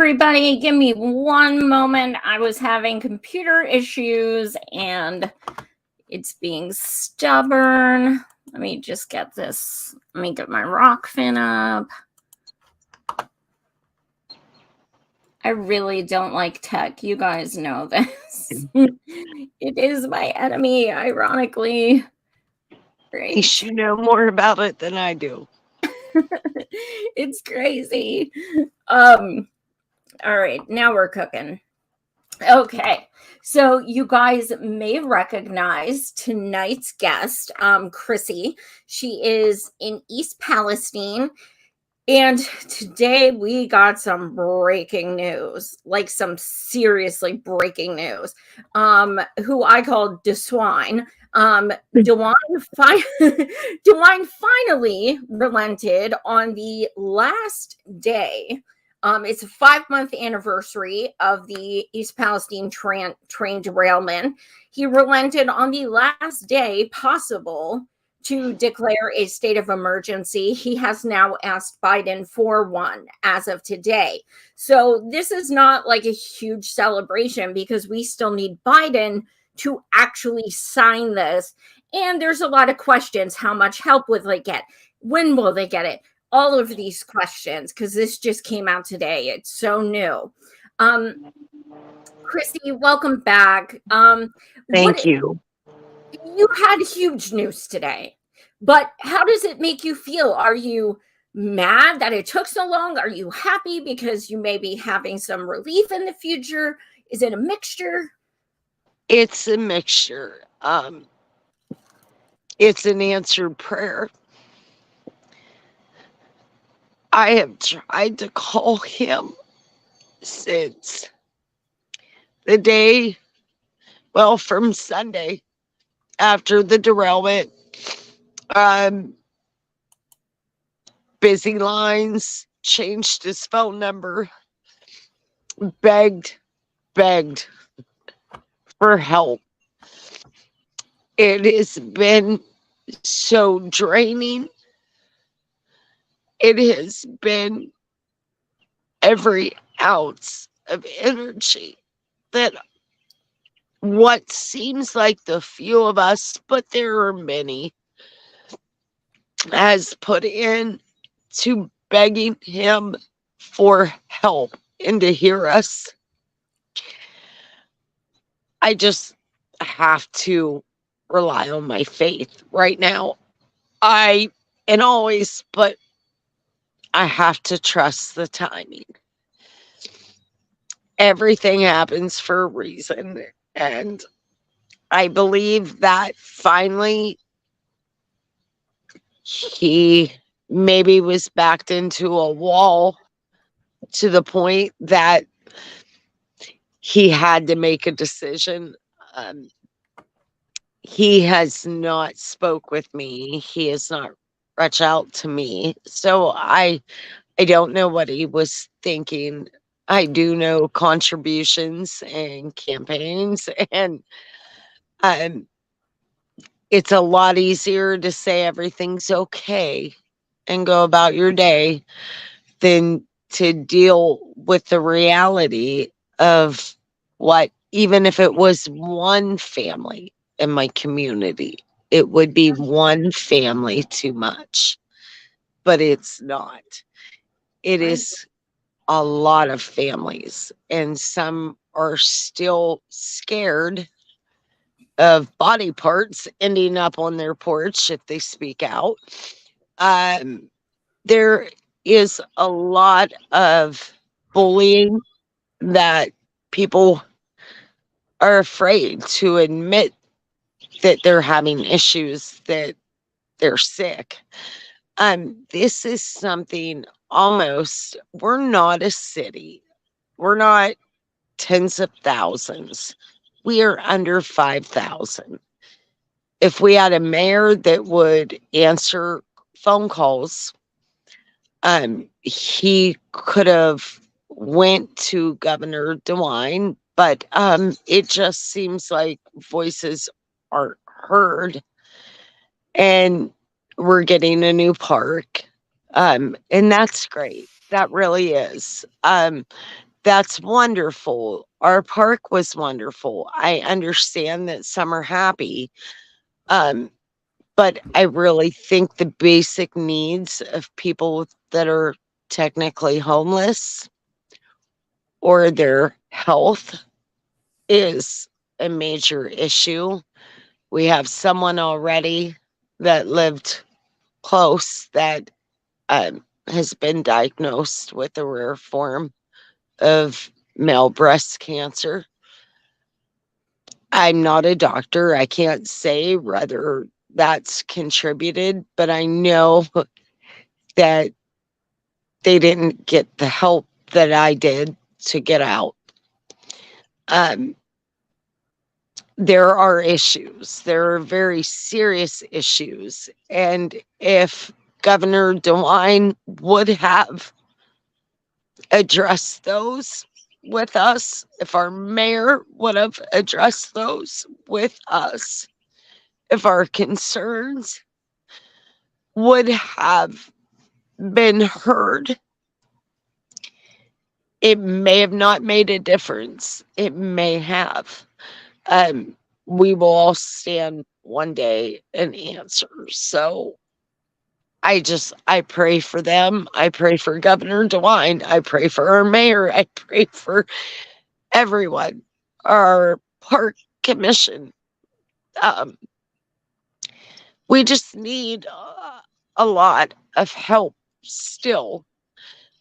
everybody, give me one moment. I was having computer issues and it's being stubborn. Let me just get this. Let me get my rock fin up. I really don't like tech. You guys know this. It is my enemy, ironically. Great. You know more about it than I do. It's crazy. All right, now we're cooking. Okay, so you guys may recognize tonight's guest, Keissy. She is in East Palestine. And today we got some breaking news, like some seriously breaking news, who I call DeSwine. DeWine finally relented on the last day. It's a 5-month anniversary of the East Palestine train derailment. He relented on the last day possible to declare a state of emergency. He has now asked Biden for one as of today. So this is not like a huge celebration because we still need Biden to actually sign this. And there's a lot of questions. How much help will they get? When will they get it? All of these questions, because this just came out today. It's so new. Keissy, welcome back. Thank you. You had huge news today, but how does it make you feel? Are you mad that it took so long? Are you happy because you may be having some relief in the future? Is it a mixture? It's a mixture. It's an answered prayer. I have tried to call him since the day, well, from Sunday after the derailment. Busy lines, changed his phone number, begged for help. It has been so draining. It has been every ounce of energy that what seems like the few of us, but there are many, has put in to begging him for help and to hear us. I just have to rely on my faith right now. And always, but I have to trust the timing. Everything happens for a reason. And I believe that finally he maybe was backed into a wall to the point that he had to make a decision. He has not spoke with me. He has not reached out to me. So I don't know what he was thinking. I do know contributions and campaigns, and it's a lot easier to say everything's okay and go about your day than to deal with the reality of what, even if it was one family in my community, it would be one family too much. But it's not. It is a lot of families, and some are still scared of body parts ending up on their porch if they speak out. There is a lot of bullying that people are afraid to admit that they're having issues, that they're sick. This is something almost, we're not a city. We're not tens of thousands. We are under 5,000. If we had a mayor that would answer phone calls, he could have went to Governor DeWine, but it just seems like voices aren't heard. And we're getting a new park. And that's great. That really is. That's wonderful. Our park was wonderful. I understand that some are happy. Um, but I really think the basic needs of people that are technically homeless or their health is a major issue. We have someone already that lived close that has been diagnosed with a rare form of male breast cancer. I'm not a doctor. I can't say whether that's contributed, but I know that they didn't get the help that I did to get out. Um, there are issues. There are very serious issues. And if Governor DeWine would have addressed those with us, if our mayor would have addressed those with us, if our concerns would have been heard, it may have not made a difference. It may have. Um, we will all stand one day and answer. So I pray for them. I pray for Governor DeWine. I pray for our mayor. I pray for everyone, our park commission. Um, we just need a lot of help still.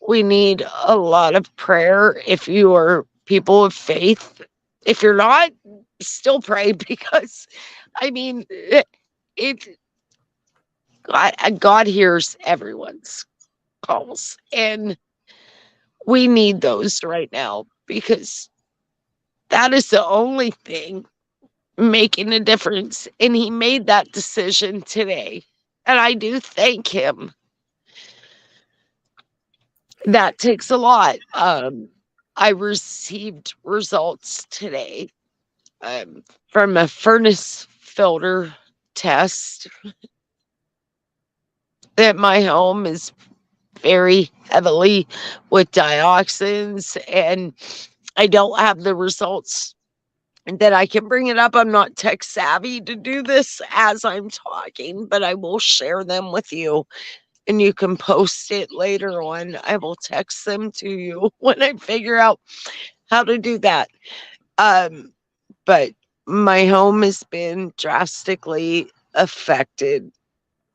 We need a lot of prayer. If you are people of faith, if you're not, still pray because I mean, it God hears everyone's calls, and we need those right now because that is the only thing making a difference. And he made that decision today, and I do thank him. That takes a lot. I received results today from a furnace filter test that my home is very heavily with dioxins, and I don't have the results that I can bring it up. I'm not tech savvy to do this as I'm talking, but I will share them with you and you can post it later on. I will text them to you when I figure out how to do that. Um, but my home has been drastically affected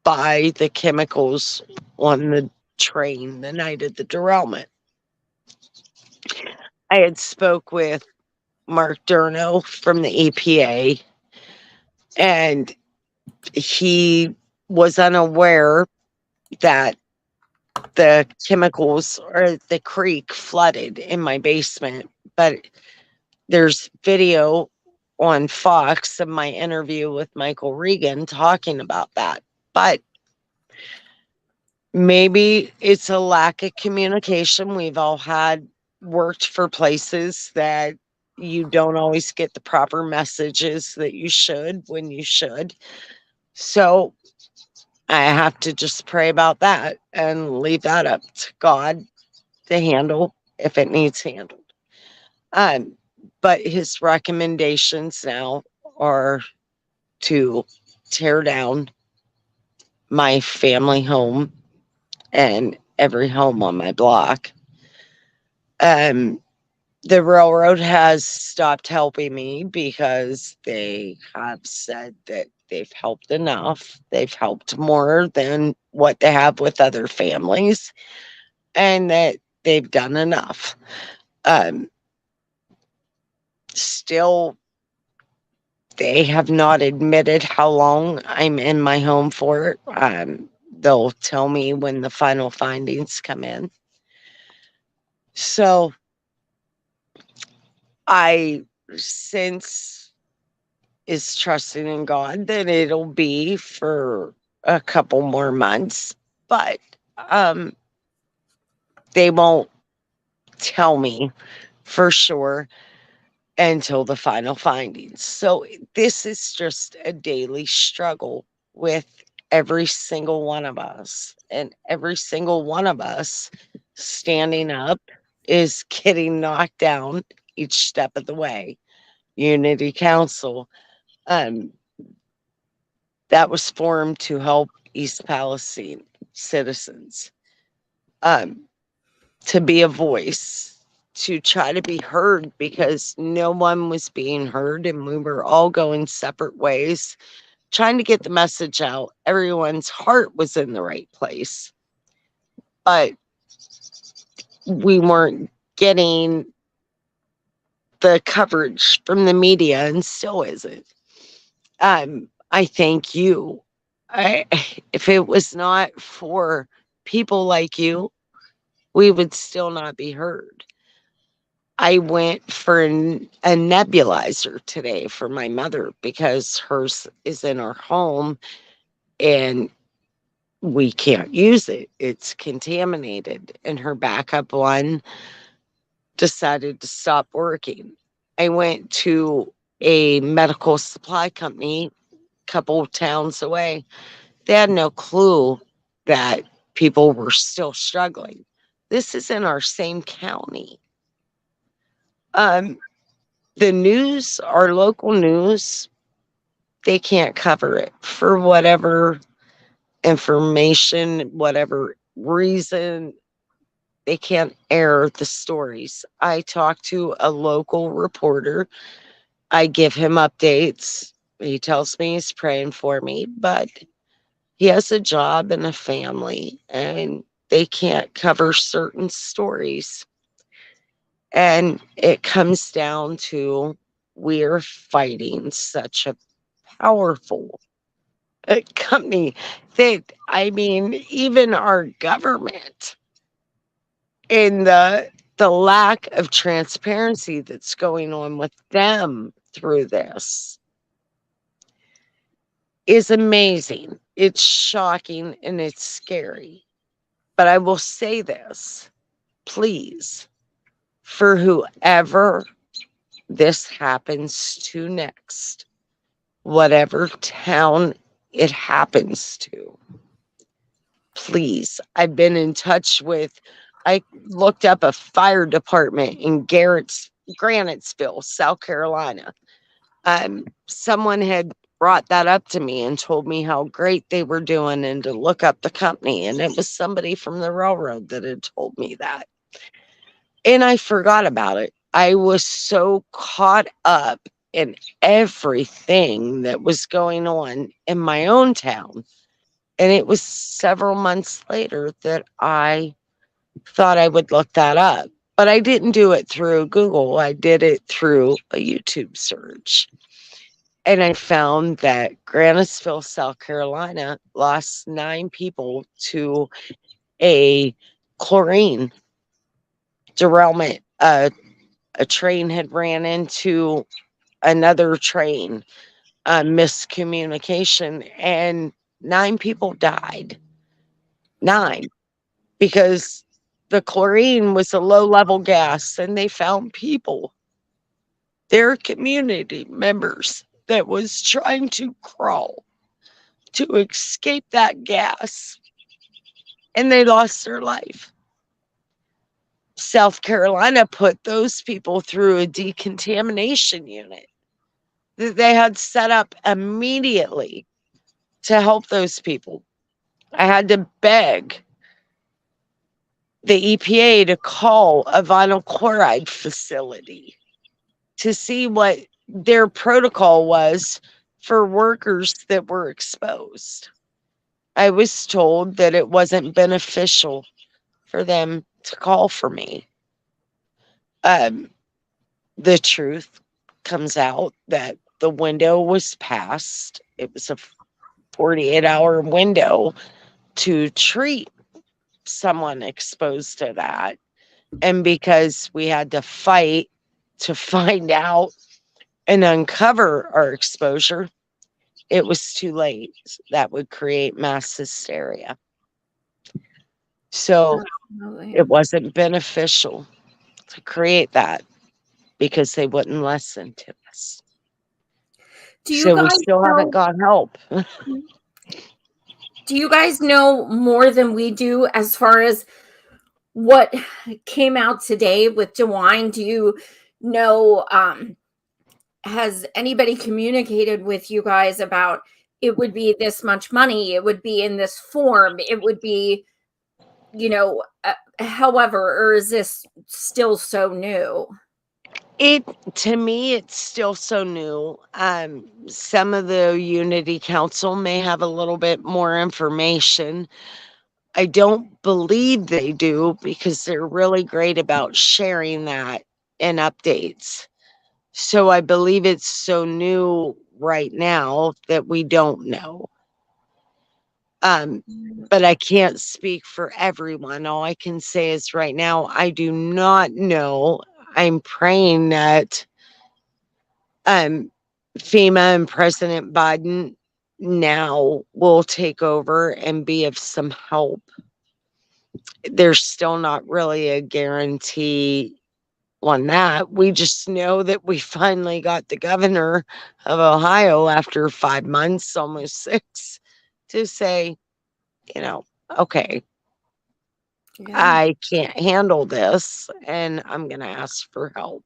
by the chemicals on the train the night of the derailment. I had spoke with Mark Durno from the EPA, and he was unaware that the chemicals or the creek flooded in my basement. But there's video on Fox of my interview with Michael Regan talking about that. But maybe it's a lack of communication. We've all had worked for places that you don't always get the proper messages that you should when you should. So I have to just pray about that and leave that up to God to handle if it needs handled. Um, but his recommendations now are to tear down my family home and every home on my block. Um, the railroad has stopped helping me because they have said that they've helped enough. They've helped more than what they have with other families, and that they've done enough. Um, still, they have not admitted how long I'm in my home for. They'll tell me when the final findings come in. So I since is trusting in God that it'll be for a couple more months, but um they won't tell me for sure until the final findings. So this is just a daily struggle with every single one of us, and every single one of us standing up is getting knocked down each step of the way. Unity Council, um, that was formed to help East Palestine citizens, um, to be a voice, to try to be heard because no one was being heard and we were all going separate ways, trying to get the message out. Everyone's heart was in the right place, but we weren't getting the coverage from the media and still isn't. I thank you. I, if it was not for people like you, we would still not be heard. I went for a nebulizer today for my mother because hers is in our home and we can't use it. It's contaminated, and her backup one decided to stop working. I went to a medical supply company a couple of towns away. They had no clue that people were still struggling. This is in our same county. Um, the news, our local news, they can't cover it for whatever information, whatever reason. They can't air the stories. I talked to a local reporter. I give him updates. He tells me he's praying for me, but he has a job and a family, and they can't cover certain stories. And it comes down to we're fighting such a powerful company that, I mean, even our government and the lack of transparency that's going on with them through this is amazing. It's shocking and it's scary. But I will say this, please, for whoever this happens to next, whatever town it happens to, please. I've been in touch with, I looked up a fire department in Granitesville, South Carolina. Someone had brought that up to me and told me how great they were doing and to look up the company. And it was somebody from the railroad that had told me that. And I forgot about it. I was so caught up in everything that was going on in my own town. And it was several months later that I thought I would look that up. But I didn't do it through Google. I did it through a YouTube search. And I found that Granitesville, South Carolina lost 9 people to a chlorine derailment. A train had ran into another train, miscommunication, and 9 people died. 9, because the chlorine was a low level gas, and they found people, their community members, that was trying to crawl to escape that gas, and they lost their life. South Carolina put those people through a decontamination unit that they had set up immediately to help those people. I had to beg the EPA to call a vinyl chloride facility to see what their protocol was for workers that were exposed. I was told that it wasn't beneficial for them to call for me. Um, the truth comes out that the window was passed. It was a 48-hour window to treat someone exposed to that. And because we had to fight to find out and uncover our exposure, it was too late. That would create mass hysteria. So it wasn't beneficial to create that because they wouldn't listen to us. Do you So we guys still haven't know? got help. Do you guys know more than we do as far as what came out today with DeWine? Do you know, has anybody communicated with you guys about it would be this much money, it would be in this form, it would be, however, or is this still so new? It to me, it's still so new. Some of the Unity Council may have a little bit more information. I don't believe they do because they're really great about sharing that and updates. So I believe it's so new right now that we don't know. But I can't speak for everyone. All I can say is right now, I do not know. I'm praying that FEMA and President Biden now will take over and be of some help. There's still not really a guarantee on that. We just know that we finally got the governor of Ohio after 5 months, almost 6, to say, okay, Yeah. I can't handle this and I'm going to ask for help.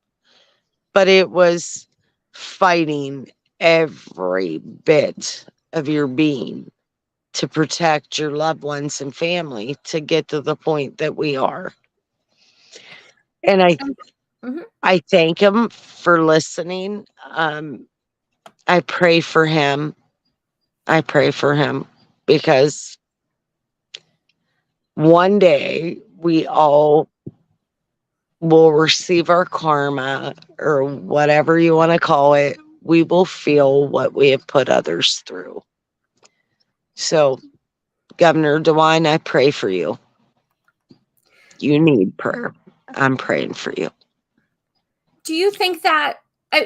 But it was fighting every bit of your being to protect your loved ones and family to get to the point that we are. And Mhm. I thank him for listening. I pray for him. I pray for him because one day we all will receive our karma or whatever you want to call it. We will feel what we have put others through. So, Governor DeWine, I pray for you. You need prayer. I'm praying for you. Do you think that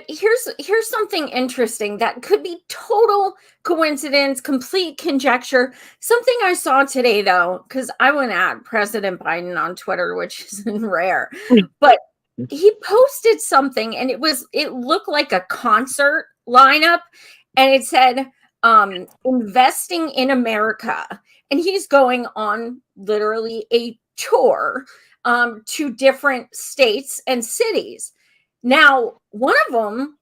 here's something interesting that could be total coincidence, complete conjecture? Something I saw today, though, because I went at President Biden on Twitter, which is rare, but he posted something, and it looked like a concert lineup, and it said investing in America, and he's going on literally a tour to different states and cities. Now, one of them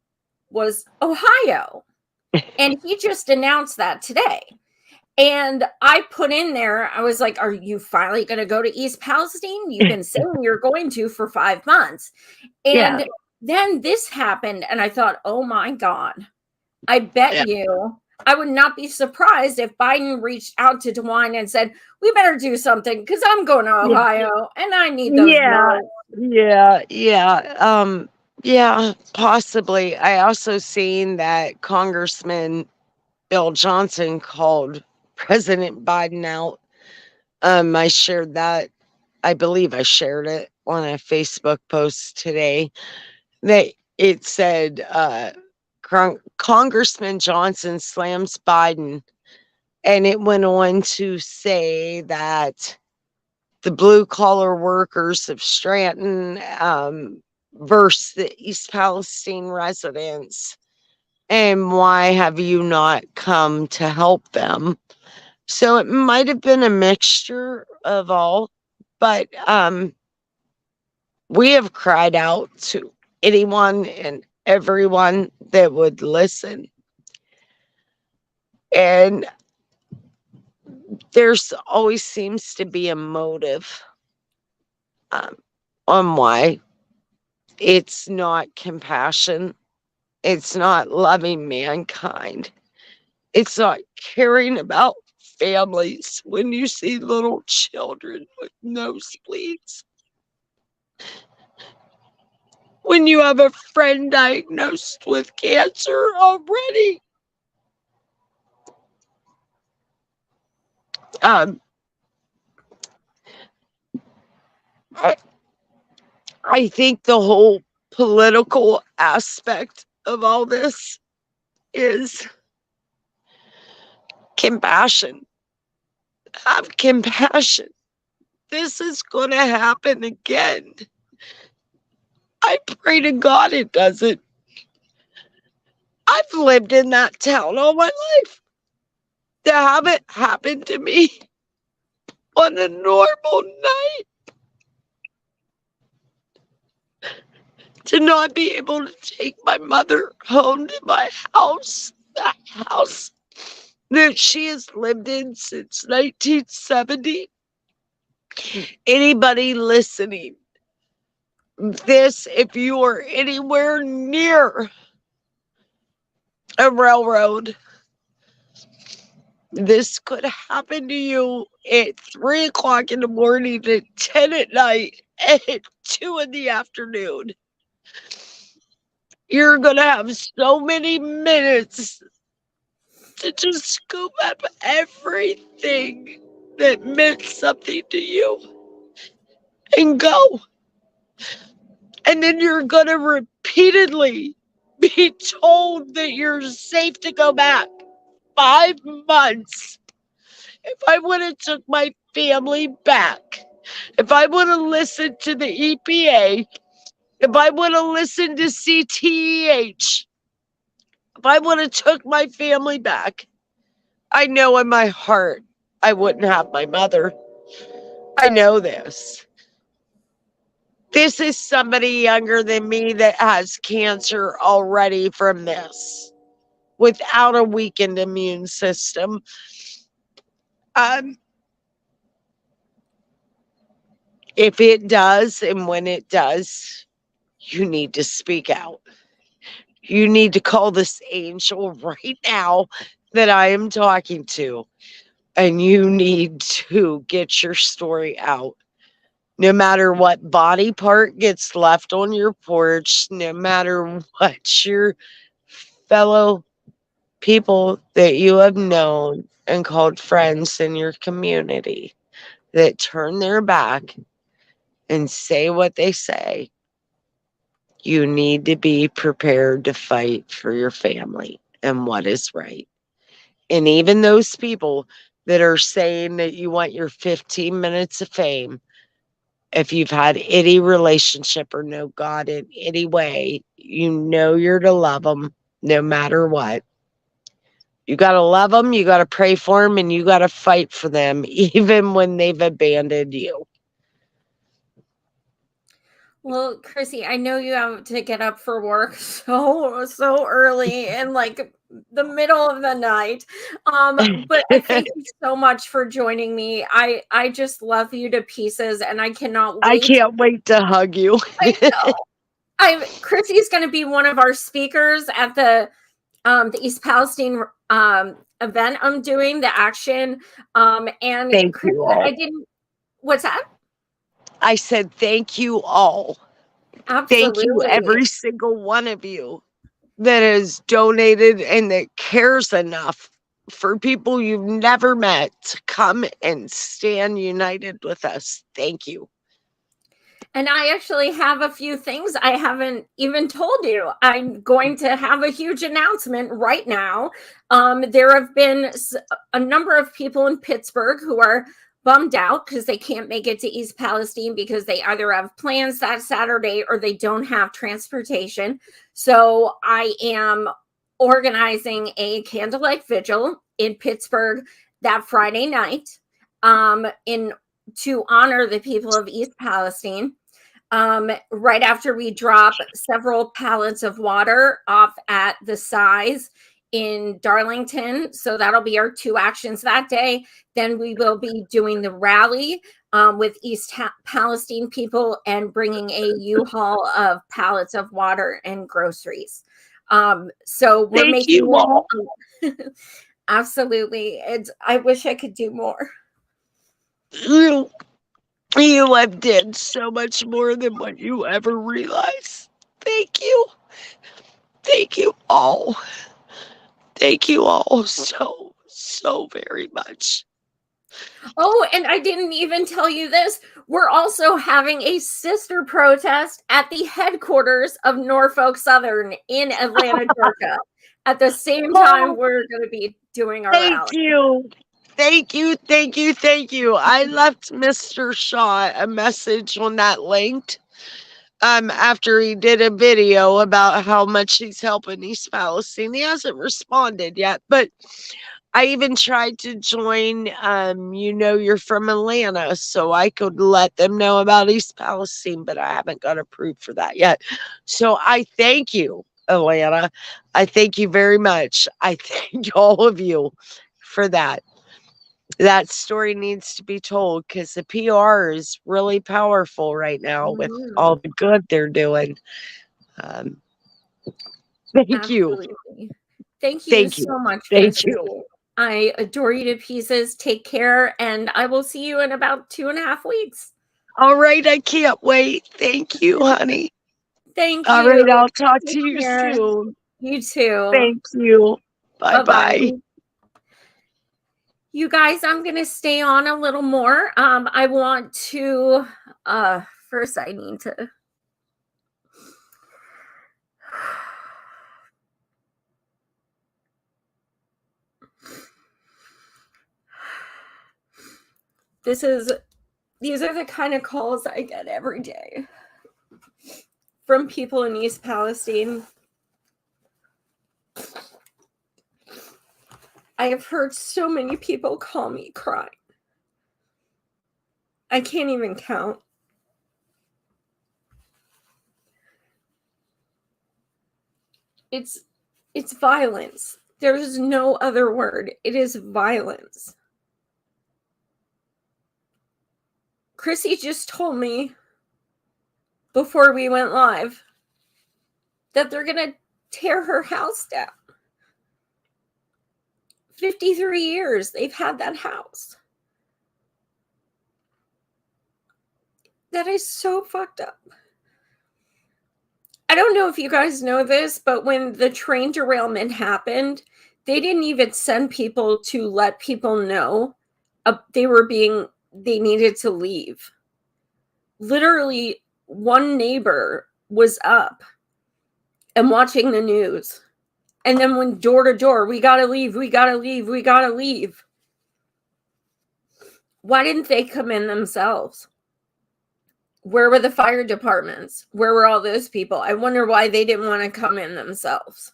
was Ohio, and he just announced that today. And I put in there, I was like, are you finally going to go to East Palestine? You've been saying you're going to for 5 months. And Yeah. then this happened, and I thought, oh my God, I bet Yeah. you I would not be surprised if Biden reached out to DeWine and said, we better do something because I'm going to Ohio and I need those Yeah. votes. Yeah, possibly. I also seen that Congressman Bill Johnson called President Biden out. I shared that. I believe I shared it on a Facebook post today. That it said Congressman Johnson slams Biden, and it went on to say that the blue collar workers of Stratton versus the East Palestine residents. And why have you not come to help them? So it might have been a mixture of all, but we have cried out to anyone and everyone that would listen. And there's always seems to be a motive um, on why. It's not compassion. It's not loving mankind. It's not caring about families when you see little children with nosebleeds. When you have a friend diagnosed with cancer already. Um, I, I think the whole political aspect of all this is compassion. Have compassion. This is going to happen again. I pray to God it doesn't. I've lived in that town all my life. To have it happen to me on a normal night to not be able to take my mother home to my house, that house that she has lived in since 1970. Anybody listening, this, if you are anywhere near a railroad, this could happen to you at 3 o'clock in the morning, at 10 at night, at 2 in the afternoon. You're going to have so many minutes to just scoop up everything that meant something to you and go. And then you're going to repeatedly be told that you're safe to go back. 5 months. If I would have took my family back, if I would have listened to the EPA, if I would have listened to CTEH, if I would have took my family back, I know in my heart I wouldn't have my mother. I know this. This is somebody younger than me that has cancer already from this, without a weakened immune system. If it does, and when it does, you need to speak out. You need to call this angel right now that I am talking to, and you need to get your story out. No matter what body part gets left on your porch, no matter what your fellow people that you have known and called friends in your community that turn their back and say what they say, you need to be prepared to fight for your family and what is right. And even those people that are saying that you want your 15 minutes of fame, if you've had any relationship or know God in any way, you know you're to love them no matter what. You got to love them, you got to pray for them, and you got to fight for them even when they've abandoned you. Well, Chrissy, I know you have to get up for work so early and like the middle of the night. But I thank you so much for joining me. I just love you to pieces, and I cannot I wait. can't wait to hug you. I know. Chrissy's going to be one of our speakers at the East Palestine event I'm doing, the action. And Thank Chrissy, you I all. didn't. What's that? I said thank you all. Thank you, Absolutely. every single one of you that has donated and that cares enough for people you've never met to come and stand united with us. Thank you. And I actually have a few things I haven't even told you. I'm going to have a huge announcement right now. There have been a number of people in Pittsburgh who are bummed out because they can't make it to East Palestine because they either have plans that Saturday or they don't have transportation. So I am organizing a candlelight vigil in Pittsburgh that Friday night in to honor the people of East Palestine. Right after we drop several pallets of water off at the size in Darlington. So that'll be our 2 actions that day. Then we will be doing the rally with East Palestine people and bringing a U-Haul of pallets of water and groceries. So we're Thank making you all. absolutely. I wish I could do more. You have did so much more than what you ever realized. Thank you. Thank you all. Thank you all so very much. Oh, and I didn't even tell you this. We're also having a sister protest at the headquarters of Norfolk Southern in Atlanta, Georgia. At the same time, we're going to be doing our Thank rally. you. Thank you. Thank you. Thank you. I left Mr. Shaw a message on that link after he did a video about how much he's helping East Palestine. He hasn't responded yet, but I even tried to join, you're from Atlanta, so I could let them know about East Palestine, but I haven't got approved for that yet. So I thank you, Atlanta. I thank you very much. I thank all of you for that. That story needs to be told because the PR is really powerful right now with all Mhm. the good they're doing. Um, thank you. Absolutely. Thank you Thank you. so much, Thank Keissy. you. I adore you to pieces. Take care, and I will see you in about 2.5 weeks. All right. I can't wait. Thank you, honey. Thank All you. right. I'll talk Take to you care. soon. You too. Thank you. Bye Bye bye. bye. You guys, I'm going to stay on a little more. I want to, first, I need to. These are the kind of calls I get every day from people in East Palestine. I have heard so many people call me crying. I can't even count. It's violence. There's no other word. It is violence. Chrissy just told me before we went live that they're going to tear her house down. 53 years they've had that house. That is so fucked up. I don't know if you guys know this, but when the train derailment happened, they didn't even send people to let people know they needed to leave. Literally, one neighbor was up and watching the news. And then when door to door, we gotta leave, we gotta leave, we gotta leave. Why didn't they come in themselves? Where were the fire departments? Where were all those people? I wonder why they didn't want to come in themselves.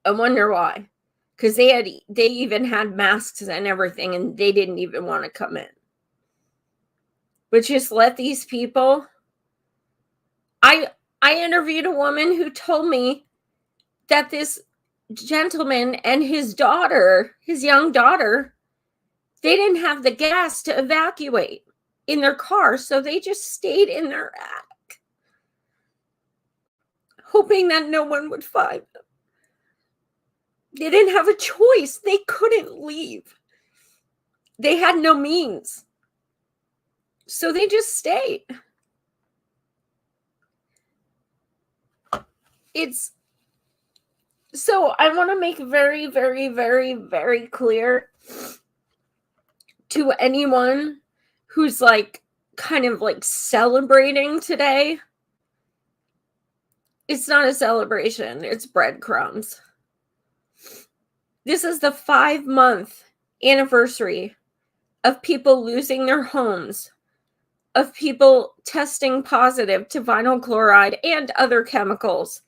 I wonder why. Because they even had masks and everything, and they didn't even want to come in. But just let these people. I interviewed a woman who told me that this gentleman and his daughter, his young daughter, they didn't have the gas to evacuate in their car, so they just stayed in their attic, hoping that no one would find them. They didn't have a choice. They couldn't leave. They had no means. So they just stayed. So I want to make very, very, very, very clear to anyone who's like kind of like celebrating today. It's not a celebration. It's breadcrumbs. This is the 5-month anniversary of people losing their homes, of people testing positive to vinyl chloride and other chemicals.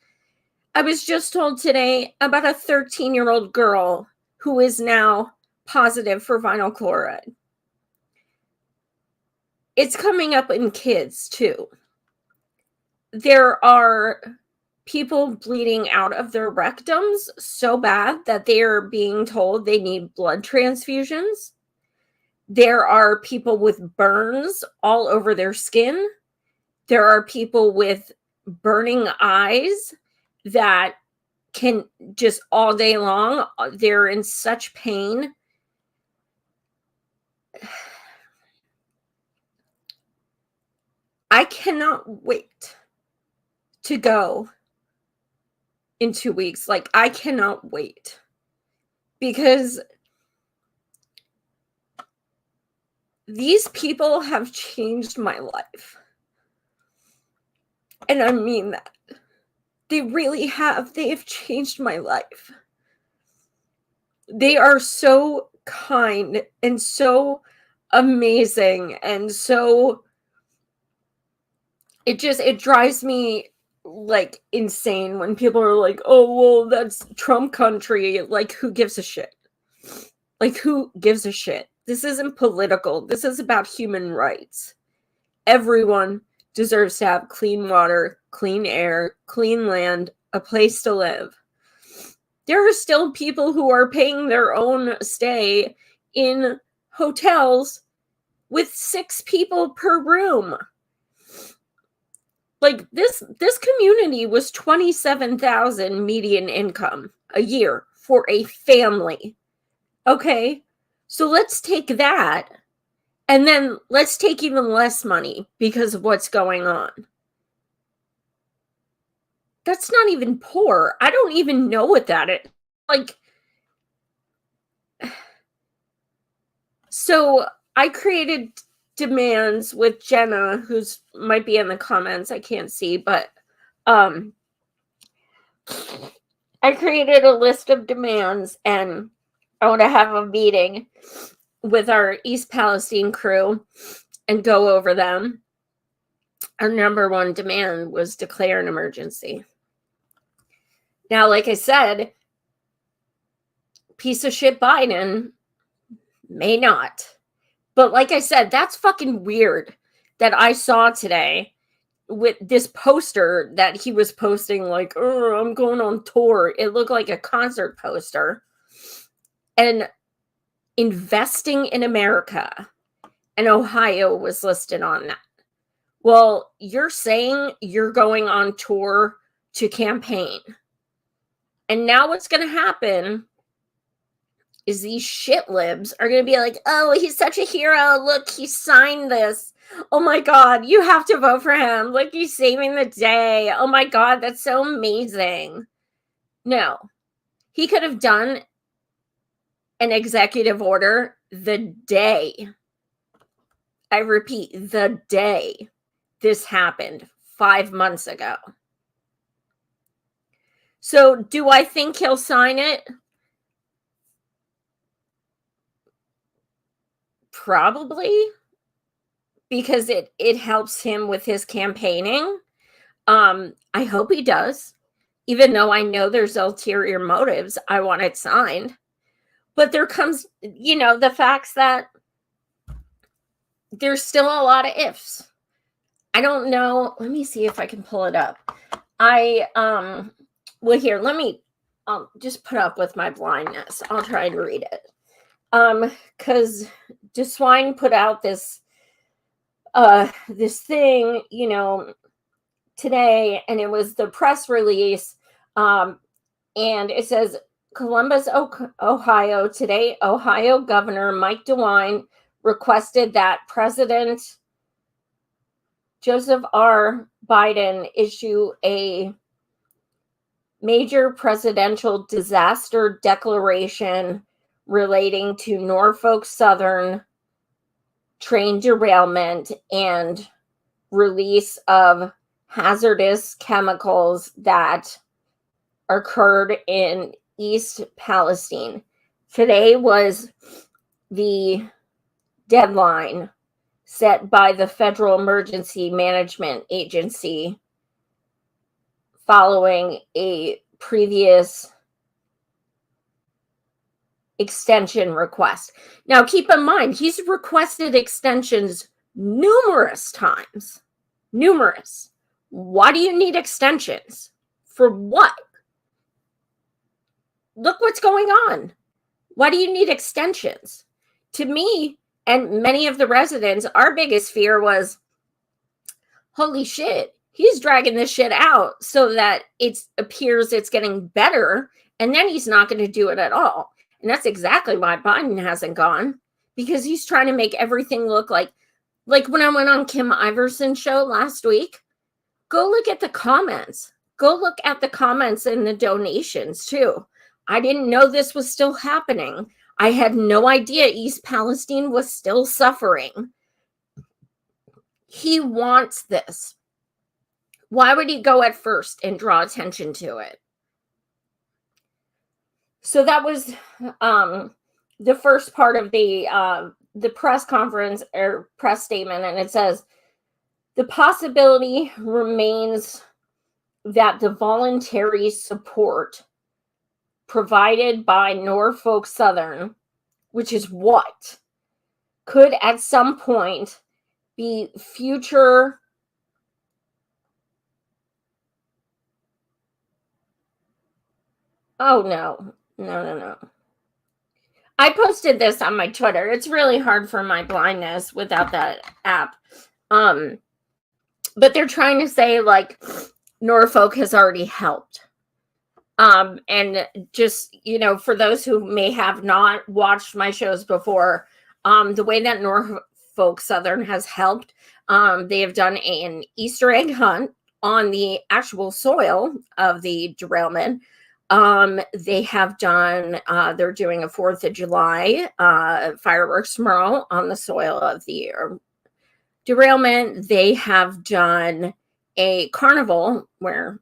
I was just told today about a 13-year-old girl who is now positive for vinyl chloride. It's coming up in kids too. There are people bleeding out of their rectums so bad that they are being told they need blood transfusions. There are people with burns all over their skin. There are people with burning eyes that can just all day long, they're in such pain. I cannot wait to go in 2 weeks. Like, I cannot wait because these people have changed my life. And I mean that. They really have. They have changed my life. They are so kind and so amazing and so it drives me like insane when people are like, "Oh, well, that's Trump country." Like, who gives a shit? Like, who gives a shit? This isn't political. This is about human rights. Everyone deserves to have clean water, clean air, clean land, a place to live. There are still people who are paying their own stay in hotels with 6 people per room. Like, this community was $27,000 median income a year for a family. Okay? So let's take that, and then let's take even less money because of what's going on. That's not even poor. I don't even know what that is. Like, so I created demands with Jenna, who's might be in the comments. I can't see, but I created a list of demands, and I want to have a meeting with our East Palestine crew and go over them. Our number one demand was declare an emergency. Now, like I said, piece of shit Biden may not. But like I said, that's fucking weird that I saw today with this poster that he was posting, like, oh, I'm going on tour. It looked like a concert poster. And investing in America. And Ohio was listed on that. Well, you're saying you're going on tour to campaign. And now what's going to happen is these shit libs are going to be like, oh, he's such a hero. Look, he signed this. Oh my God, you have to vote for him. Like, he's saving the day. Oh my God, that's so amazing. No, he could have done an executive order the day, I repeat, the day this happened 5 months ago. So do I think he'll sign it? Probably, because it helps him with his campaigning. I hope he does, even though I know there's ulterior motives. I want it signed. But there comes, the facts that there's still a lot of ifs. I don't know. Let me see if I can pull it up. Well, here, let me just put up with my blindness. I'll try and read it. Because DeSwine put out this thing, today, and it was the press release, and it says, Columbus, Ohio, today, Ohio Governor Mike DeWine requested that President Joseph R. Biden issue a major presidential disaster declaration relating to Norfolk Southern train derailment and release of hazardous chemicals that occurred in East Palestine. Today was the deadline set by the Federal Emergency Management Agency following a previous extension request. Now, keep in mind, he's requested extensions numerous times. Numerous. Why do you need extensions? For what? Look what's going on. Why do you need extensions? To me, and many of the residents, our biggest fear was, holy shit, he's dragging this shit out so that it appears it's getting better, and then he's not going to do it at all. And that's exactly why Biden hasn't gone, because he's trying to make everything look like when I went on Kim Iverson's show last week. Go look at the comments. Go look at the comments and the donations too. I didn't know this was still happening. I had no idea East Palestine was still suffering. He wants this. Why would he go at first and draw attention to it? So that was the first part of the press conference or press statement, and it says, the possibility remains that the voluntary support provided by Norfolk Southern which is what could at some point be future no. I posted this on my Twitter. It's really hard for my blindness without that app. But they're trying to say like Norfolk has already helped. And just, for those who may have not watched my shows before, the way that Norfolk Southern has helped, they have done an Easter egg hunt on the actual soil of the derailment. They have done, they're doing a 4th of July fireworks tomorrow on the soil of the derailment. They have done a carnival where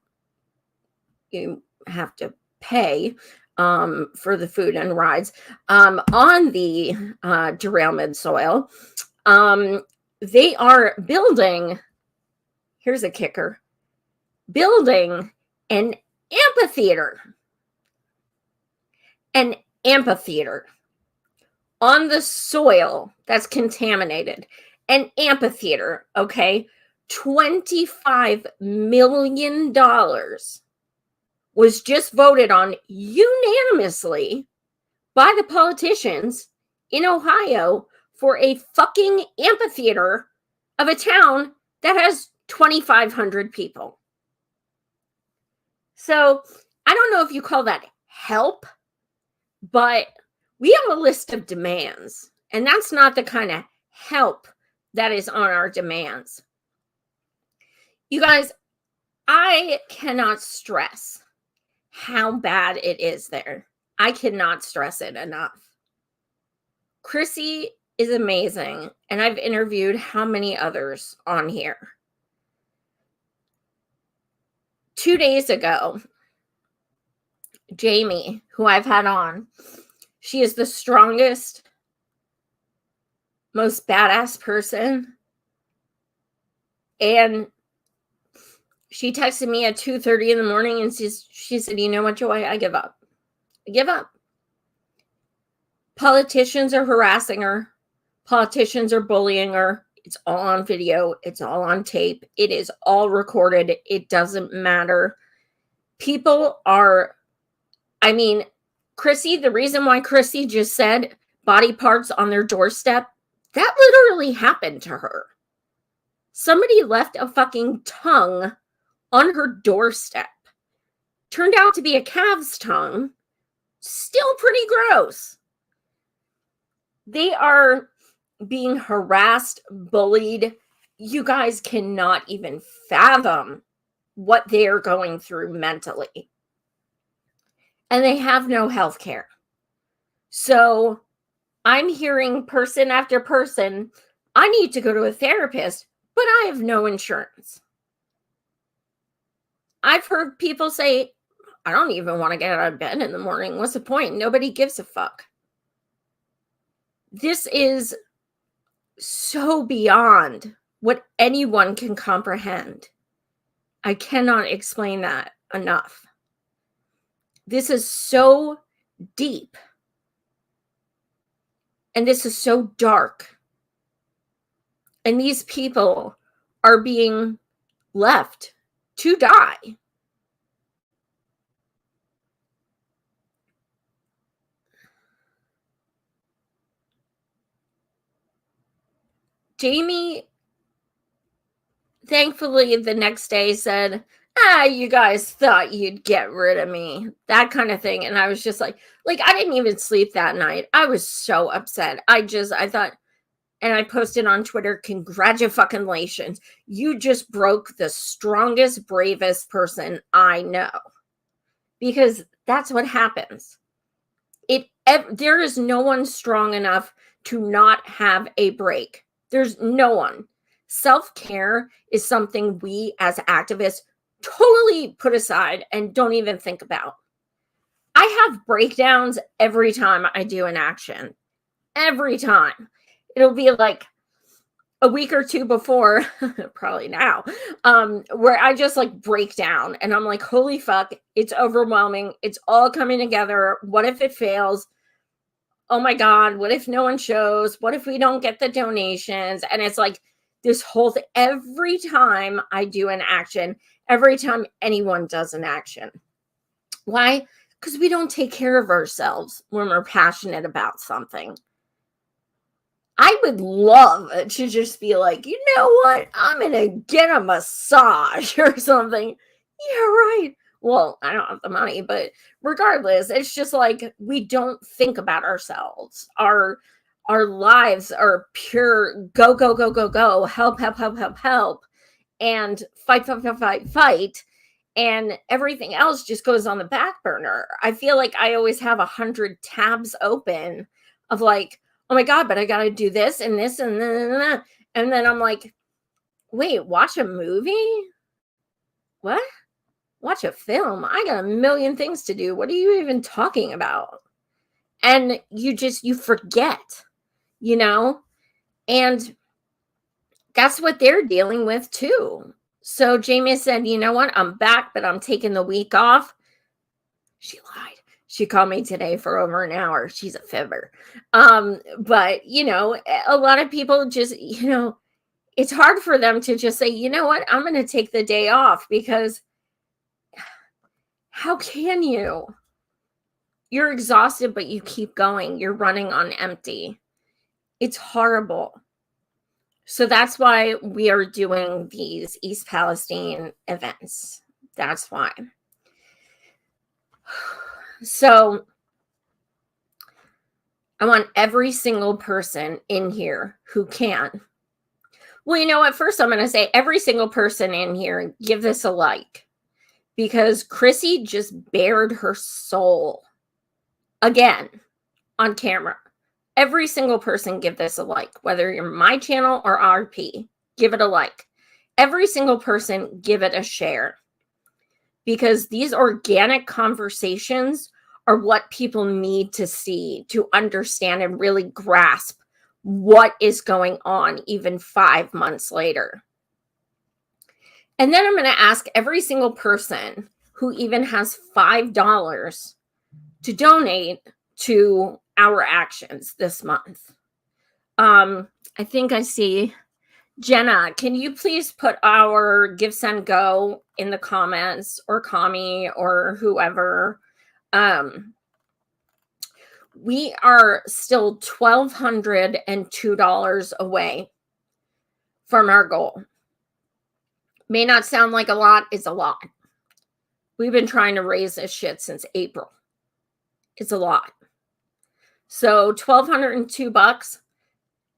you have to pay for the food and rides on the derailment soil. They are building, here's a kicker, building an amphitheater on the soil that's contaminated. An amphitheater, okay? $25 million was just voted on unanimously by the politicians in Ohio for a fucking amphitheater of a town that has 2,500 people. So I don't know if you call that help, but we have a list of demands, and that's not the kind of help that is on our demands. You guys, I cannot stress how bad it is there. I cannot stress it enough. Keissy is amazing, and I've interviewed how many others on here. 2 days ago, Jamie, who I've had on, she is the strongest, most badass person. And she texted me at 2:30 in the morning and she said, you know what, Joy, I give up. I give up. Politicians are harassing her. Politicians are bullying her. It's all on video. It's all on tape. It is all recorded. It doesn't matter. People are, Keissy, the reason why Keissy just said body parts on their doorstep, that literally happened to her. Somebody left a fucking tongue on her doorstep. Turned out to be a calf's tongue. Still pretty gross. They are being harassed, bullied. You guys cannot even fathom what they are going through mentally. And they have no health care. So I'm hearing person after person, I need to go to a therapist, but I have no insurance. I've heard people say, I don't even want to get out of bed in the morning. What's the point? Nobody gives a fuck. This is so beyond what anyone can comprehend. I cannot explain that enough. This is so deep. And this is so dark. And these people are being left to die. Jamie, thankfully, the next day said, you guys thought you'd get rid of me. That kind of thing. And I was just like, I didn't even sleep that night. I was so upset. I thought, and I posted on Twitter, congratulations. You just broke the strongest, bravest person I know. Because that's what happens. There is no one strong enough to not have a break. There's no one. Self-care is something we as activists totally put aside and don't even think about. I have breakdowns every time I do an action. Every time. It'll be like a week or two before, probably now, where I just break down and I'm like, holy fuck, it's overwhelming. It's all coming together. What if it fails? oh my God, what if no one shows? What if we don't get the donations? And it's like this whole thing. Every time I do an action, every time anyone does an action. Why? Because we don't take care of ourselves when we're passionate about something. I would love to just be like, you know what? I'm going to get a massage or something. Yeah, right. Well, I don't have the money, but regardless, it's just like we don't think about ourselves. Our lives are pure go, go, go, go, go, help, help, help, help, help, and fight, fight, fight, fight, fight. And everything else just goes on the back burner. I feel like I always have 100 tabs open of like, oh my God, but I got to do this and this and then. And then I'm like, wait, watch a movie? What? Watch a film? I got a million things to do. What are you even talking about? And you forget, you know? And that's what they're dealing with too. So Jamie said, you know what? I'm back, but I'm taking the week off. She lied. She called me today for over an hour. She's a fibber. But you know, a lot of people just, you know, it's hard for them to just say, you know what? I'm going to take the day off, because how can you? You're exhausted, but you keep going. You're running on empty. It's horrible. So that's why we are doing these East Palestine events. That's why. So I want every single person in here who can. Well, you know what? First, I'm going to say every single person in here, give this a like, because Keissy just bared her soul again on camera. Every single person give this a like, whether you're my channel or RP, give it a like. Every single person give it a share, because these organic conversations are what people need to see to understand and really grasp what is going on even 5 months later. And then I'm going to ask every single person who even has $5 to donate to our actions this month. I think I see Jenna. Can you please put our Give Send Go in the comments, or Kami, or whoever? We are still $1,202 away from our goal. May not sound like a lot, it's a lot. We've been trying to raise this shit since April. It's a lot. So $1,202.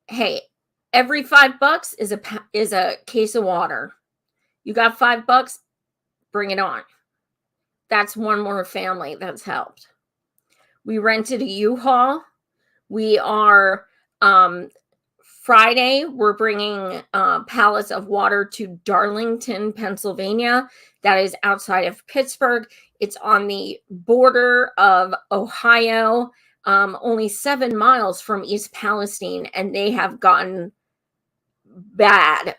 Hey, every $5 is a case of water. You got $5, bring it on. That's one more family that's helped. We rented a U-Haul. We are Friday, we're bringing pallets of water to Darlington, Pennsylvania. That is outside of Pittsburgh. It's on the border of Ohio, only 7 miles from East Palestine, and they have gotten bad.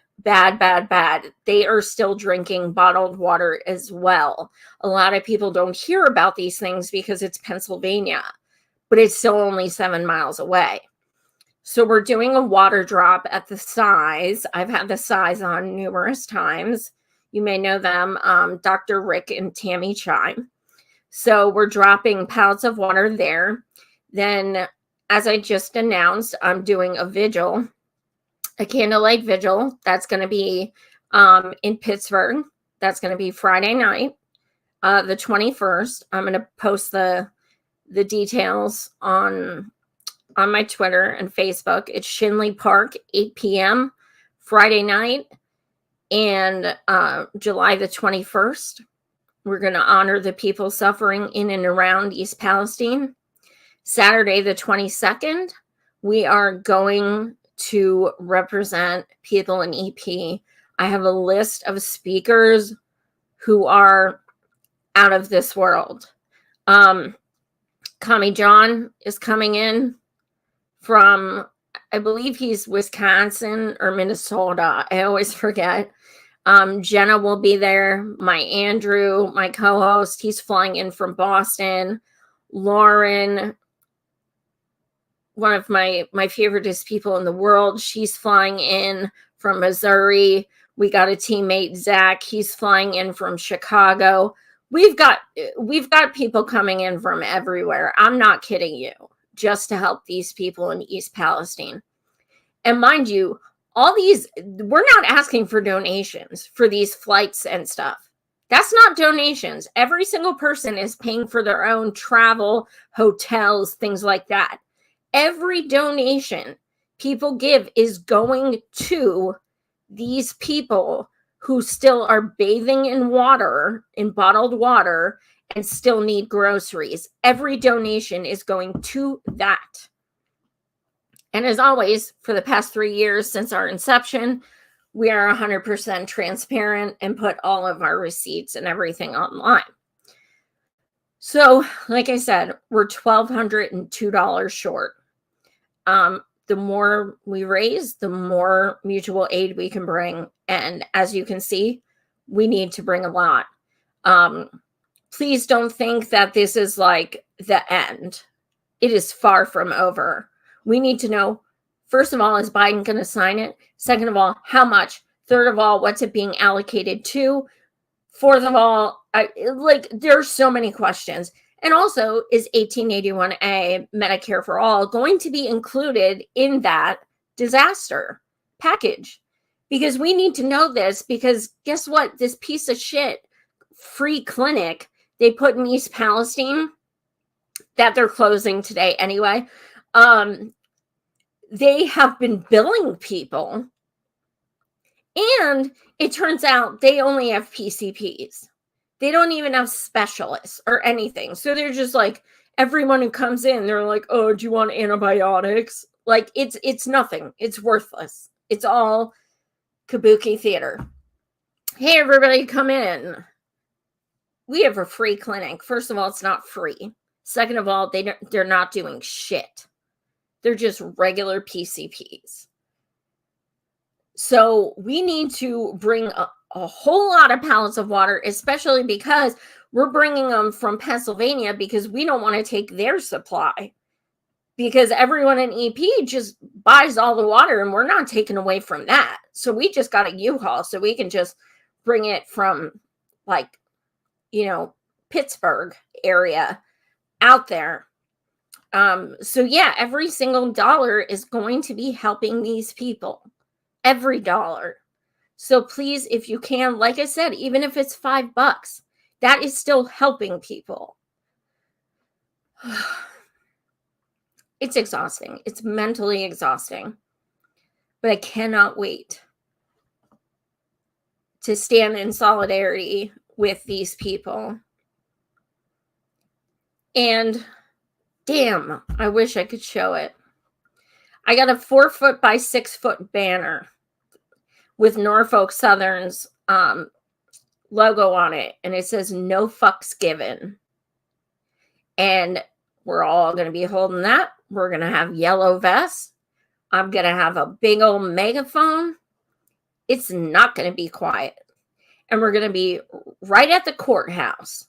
They are still drinking bottled water as well. A lot of people don't hear about these things because it's Pennsylvania, but it's still only 7 miles away. So we're doing a water drop at the Size. I've had the Size on numerous times. You may know them, Dr. Rick and Tammy Chime. So we're dropping pallets of water there. Then, as I just announced, I'm doing a vigil, a candlelight vigil. That's going to be in Pittsburgh. That's going to be Friday night, the 21st. I'm going to post the details on my Twitter and Facebook. It's Shinley Park, 8 p.m. Friday night, and July the 21st. We're going to honor the people suffering in and around East Palestine. Saturday the 22nd, we are going to represent people in EP. I have a list of speakers who are out of this world. Kami John is coming in from, I believe he's Wisconsin or Minnesota. I always forget. Jenna will be there. My Andrew, my co-host, he's flying in from Boston. Lauren, one of my favoriteest people in the world. She's flying in from Missouri. We got a teammate, Zach. He's flying in from Chicago. We've got people coming in from everywhere. I'm not kidding you, just to help these people in East Palestine. And mind you, all these, we're not asking for donations for these flights and stuff. That's not donations. Every single person is paying for their own travel, hotels, things like that. Every donation people give is going to these people who still are bathing in water, in bottled water, and still need groceries. Every donation is going to that. And as always, for the past 3 years since our inception, we are 100% transparent and put all of our receipts and everything online. So, like I said, we're $1,202 short. The more we raise, the more mutual aid we can bring. And as you can see, we need to bring a lot. Please don't think that this is like the end. It is far from over. We need to know, first of all, is Biden going to sign it? Second of all, how much? Third of all, what's it being allocated to? Fourth of all, there's so many questions. And also, is 1881A, Medicare for All, going to be included in that disaster package? Because we need to know this, because guess what? This piece of shit free clinic they put in East Palestine, that they're closing today anyway, they have been billing people. And it turns out they only have PCPs. They don't even have specialists or anything. So they're just like, everyone who comes in, they're like, oh, do you want antibiotics? Like, it's nothing. It's worthless. It's all kabuki theater. Hey, everybody, come in. We have a free clinic. First of all, it's not free. Second of all, they're not doing shit. They're just regular PCPs. So we need to bring a whole lot of pallets of water, especially because we're bringing them from Pennsylvania, because we don't want to take their supply, because everyone in EP just buys all the water and we're not taking away from that. So we just got a U-Haul, so we can just bring it from, like, Pittsburgh area out there. So yeah, every single dollar is going to be helping these people. Every dollar. So please, if you can, like I said, even if it's $5, that is still helping people. It's exhausting. It's mentally exhausting. But I cannot wait to stand in solidarity with these people. And damn, I wish I could show it. I got a 4-foot by 6-foot banner with Norfolk Southern's logo on it, and it says "No fucks given." And we're all going to be holding that. We're going to have yellow vests. I'm going to have a big old megaphone. It's not going to be quiet. And we're going to be right at the courthouse,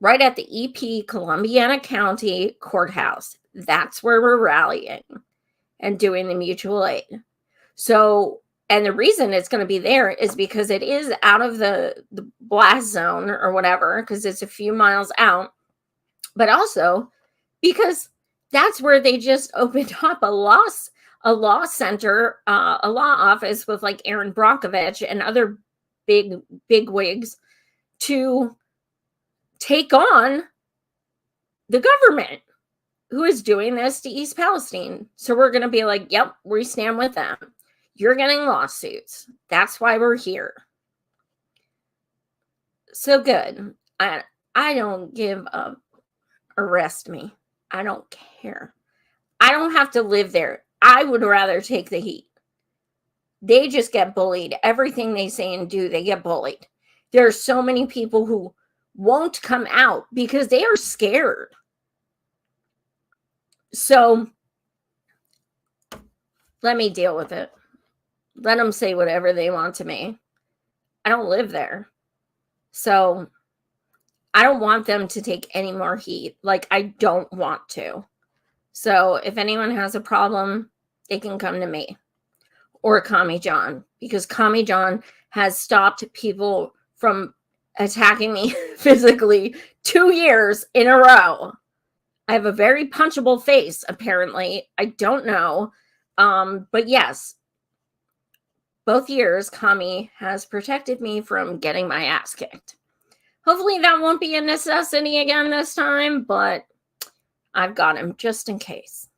right at the EP Columbiana County Courthouse. That's where we're rallying and doing the mutual aid. So, and the reason it's going to be there is because it is out of the blast zone or whatever, because it's a few miles out, but also because that's where they just opened up a law center, a law office with like Aaron Brockovich and other big wigs to take on the government who is doing this to East Palestine. So we're going to be like, yep, we stand with them. You're getting lawsuits. That's why we're here. So good. I don't give up. Arrest me. I don't care. I don't have to live there. I would rather take the heat. They just get bullied. Everything they say and do, they get bullied. There are so many people who won't come out because they are scared. So let me deal with it. Let them say whatever they want to me. I don't live there. So I don't want them to take any more heat. Like, I don't want to. So if anyone has a problem, they can come to me or Kami John, because Kami John has stopped people from attacking me physically 2 years in a row. I have a very punchable face, apparently. I don't know. But yes, both years, Kami has protected me from getting my ass kicked. Hopefully that won't be a necessity again this time, but I've got him just in case.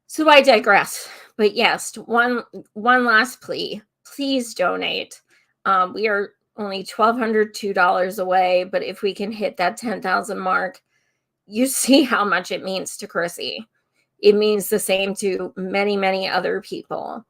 So I digress. But yes, one last plea. Please donate. We are only $1,202 away, but if we can hit that 10,000 mark, you see how much it means to Keissy. It means the same to many, many other people.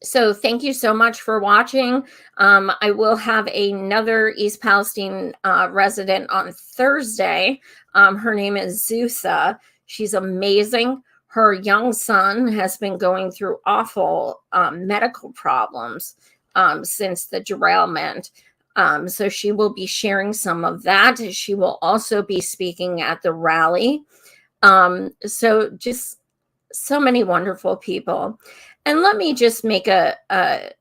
So thank you so much for watching. I will have another East Palestine resident on Thursday. Her name is Zusa. She's amazing. Her young son has been going through awful medical problems since the derailment. So she will be sharing some of that. She will also be speaking at the rally. So just so many wonderful people. And let me just make a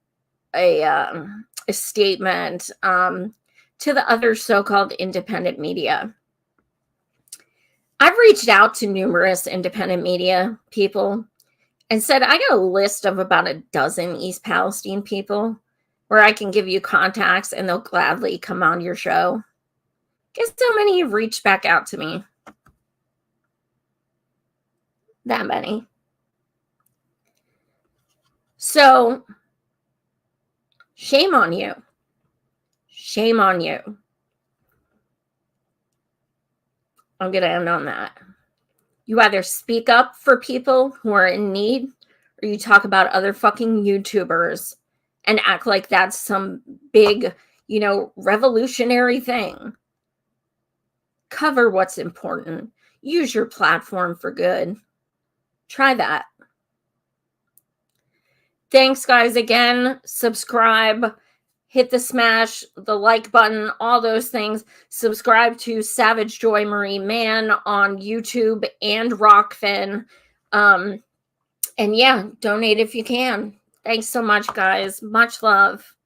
statement to the other so-called independent media. I've reached out to numerous independent media people and said, I got a list of about a dozen East Palestine people where I can give you contacts and they'll gladly come on your show. Guess how many have reached back out to me? That many. So, shame on you. Shame on you. I'm going to end on that. You either speak up for people who are in need, or you talk about other fucking YouTubers and act like that's some big, revolutionary thing. Cover what's important. Use your platform for good. Try that. Thanks, guys, again. Subscribe. Hit the like button, all those things. Subscribe to Savage Joy Marie Mann on YouTube and Rockfin. And yeah, donate if you can. Thanks so much, guys. Much love.